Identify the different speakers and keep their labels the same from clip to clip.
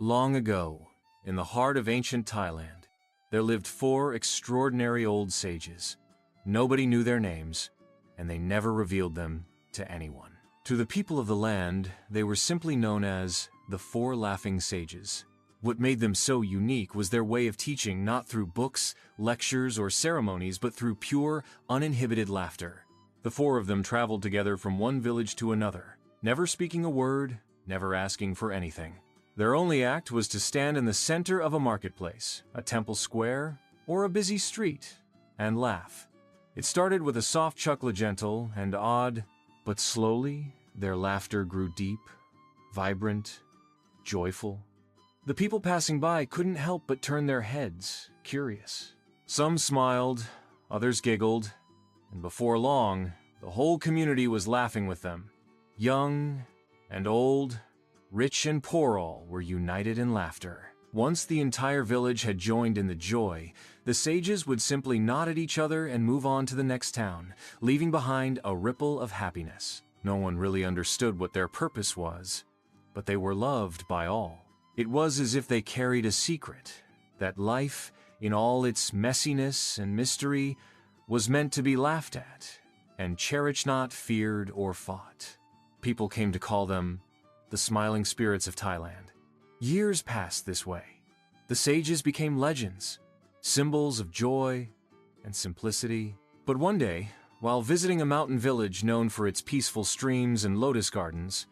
Speaker 1: Long ago, in the heart of ancient Thailand, there lived 4 extraordinary old sages. Nobody knew their names, and they never revealed them to anyone. To the people of the land, they were simply known as the 4 Laughing Sages. What made them so unique was their way of teaching, not through books, lectures, or ceremonies, but through pure, uninhibited laughter. The 4 of them traveled together from one village to another, never speaking a word, never asking for anything. Their only act was to stand in the center of a marketplace, a temple square, or a busy street, and laugh. It started with a soft chuckle, gentle and odd, but slowly their laughter grew deep, vibrant, joyful. The people passing by couldn't help but turn their heads, curious. Some smiled, others giggled, and before long, the whole community was laughing with them. Young and old, rich and poor, all were united in laughter. Once the entire village had joined in the joy, the sages would simply nod at each other and move on to the next town, leaving behind a ripple of happiness. No one really understood what their purpose was, but they were loved by all. It was as if they carried a secret, that life, in all its messiness and mystery, was meant to be laughed at, and cherished, not feared or fought. People came to call them the smiling spirits of Thailand. Years passed this way. The sages became legends, symbols of joy and simplicity. But one day, while visiting a mountain village known for its peaceful streams and lotus gardens,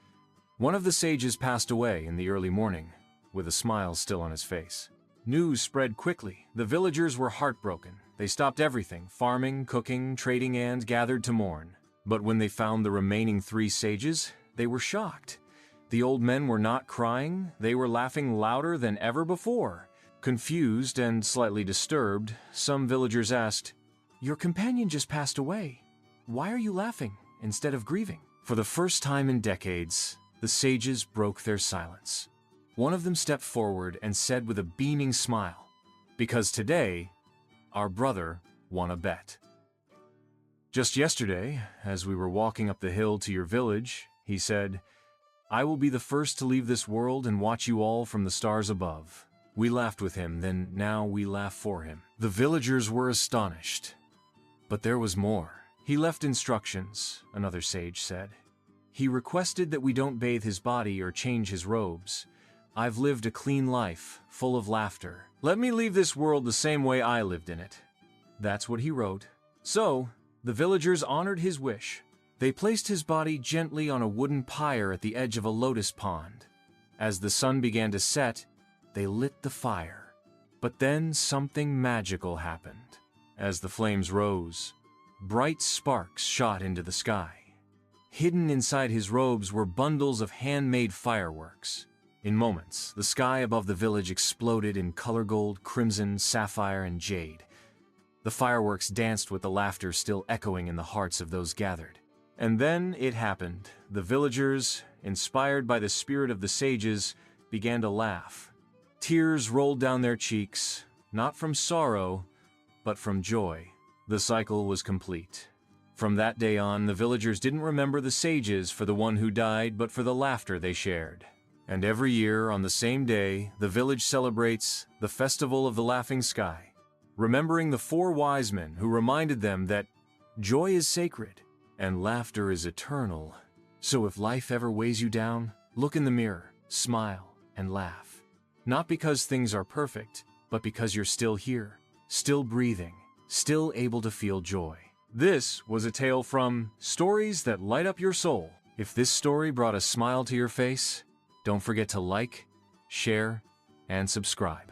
Speaker 1: one of the sages passed away in the early morning, with a smile still on his face. News spread quickly. The villagers were heartbroken. They stopped everything, farming, cooking, trading, and gathered to mourn. But when they found the remaining 3 sages, they were shocked. The old men were not crying, they were laughing louder than ever before. Confused and slightly disturbed, some villagers asked, "Your companion just passed away. Why are you laughing instead of grieving?" For the first time in decades, the sages broke their silence. One of them stepped forward and said with a beaming smile, "Because today, our brother won a bet. Just yesterday, as we were walking up the hill to your village, he said, 'I will be the first to leave this world and watch you all from the stars above.' We laughed with him, then now we laugh for him." The villagers were astonished. But there was more. "He left instructions," another sage said. "He requested that we don't bathe his body or change his robes. I've lived a clean life, full of laughter. Let me leave this world the same way I lived in it." That's what he wrote. So, the villagers honored his wish. They placed his body gently on a wooden pyre at the edge of a lotus pond. As the sun began to set, they lit the fire. But then something magical happened. As the flames rose, bright sparks shot into the sky. Hidden inside his robes were bundles of handmade fireworks. In moments, the sky above the village exploded in color gold, crimson, sapphire, and jade. The fireworks danced with the laughter still echoing in the hearts of those gathered. And then it happened. The villagers, inspired by the spirit of the sages, began to laugh. Tears rolled down their cheeks, not from sorrow, but from joy. The cycle was complete. From that day on, the villagers didn't remember the sages for the one who died, but for the laughter they shared. And every year, on the same day, the village celebrates the Festival of the Laughing Sky, remembering the 4 wise men who reminded them that joy is sacred and laughter is eternal. So if life ever weighs you down, look in the mirror, smile, and laugh. Not because things are perfect, but because you're still here, still breathing, still able to feel joy. This was a tale from Stories That Light Up Your Soul. If this story brought a smile to your face, don't forget to like, share, and subscribe.